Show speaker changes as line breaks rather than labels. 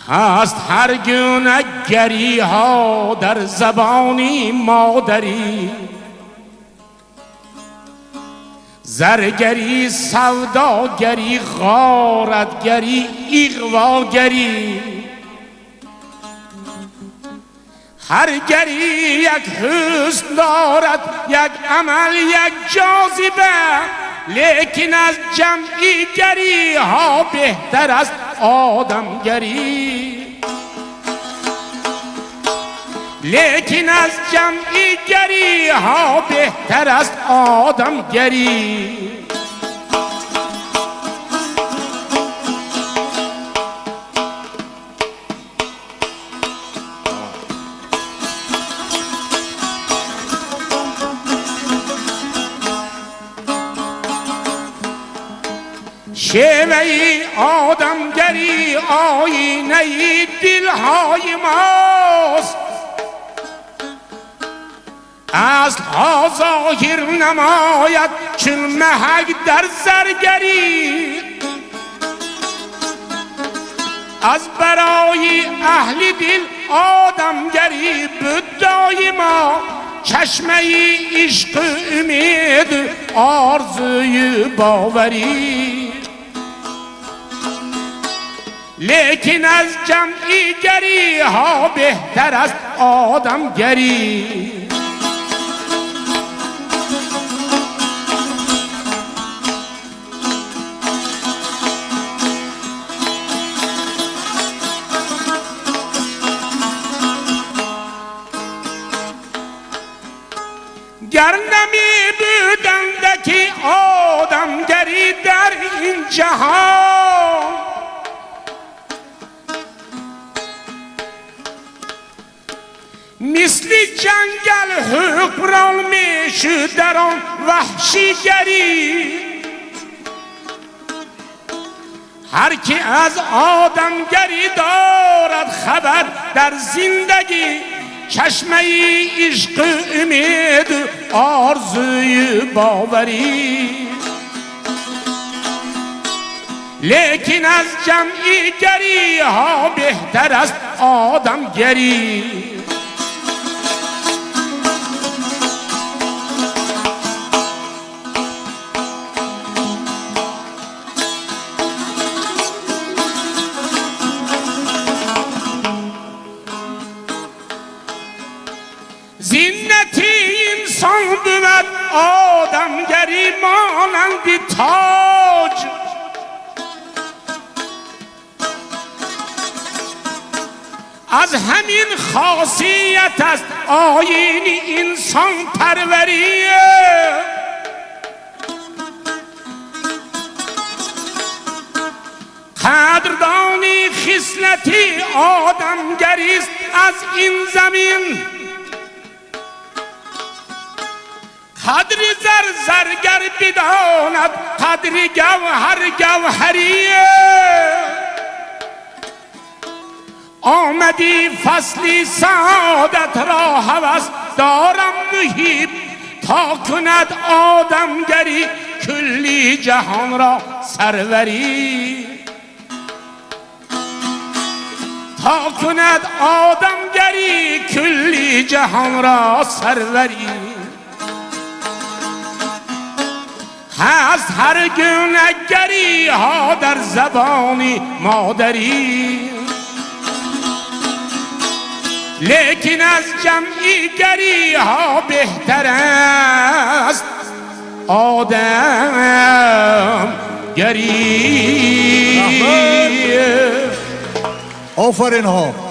هست هر گونه گری ها در زبانی مادری، زرگری، سوداگری، غارتگری، ایغواگری. هر گری یک حسن دارد، یک عمل، یک جاذبه، لیکن از جمعی گری ها بهتر است آدمگری. لیکن از جمعی گری ها بهتر است آدمگری. شیوهی آدمگری آینهی دلهای ماست، اصلها ظاهر نماید چون محک در زرگری. از برای اهل دل آدمگری بود دایما، چشمه عشق امید آرزوی باوری. لیکن از جمعی گری ها بهتر است آدمگری. گر نمی بودند که آدمگری در این جهان، مثل جنگل حکمران میشد در آن وحشیگری. هر که از آدمگری دارد خبر در زندگی، چشمه عشق امید آرزوی باوری. لیکن از جمعی گری ها بهتر است آدمگری. زینتی انسان بود آدمگری مانند تاج، از همین خاصیت است آیین انسان پروری. قدردانی خصلتی آدمگری است از این زمین. قدر زرگر بداند قدر گوهر گوهریه. آمدی فصلی سعادت را هوس دارم محیب، تا کند آدمگری کلی جهان را سروری. تا کند آدمگری کلی جهان را سروری. هست هر گونه گری ها در زبانی مادری، لیکن از جمعی گری ها بهتر است آدم گری.
آفرین ها.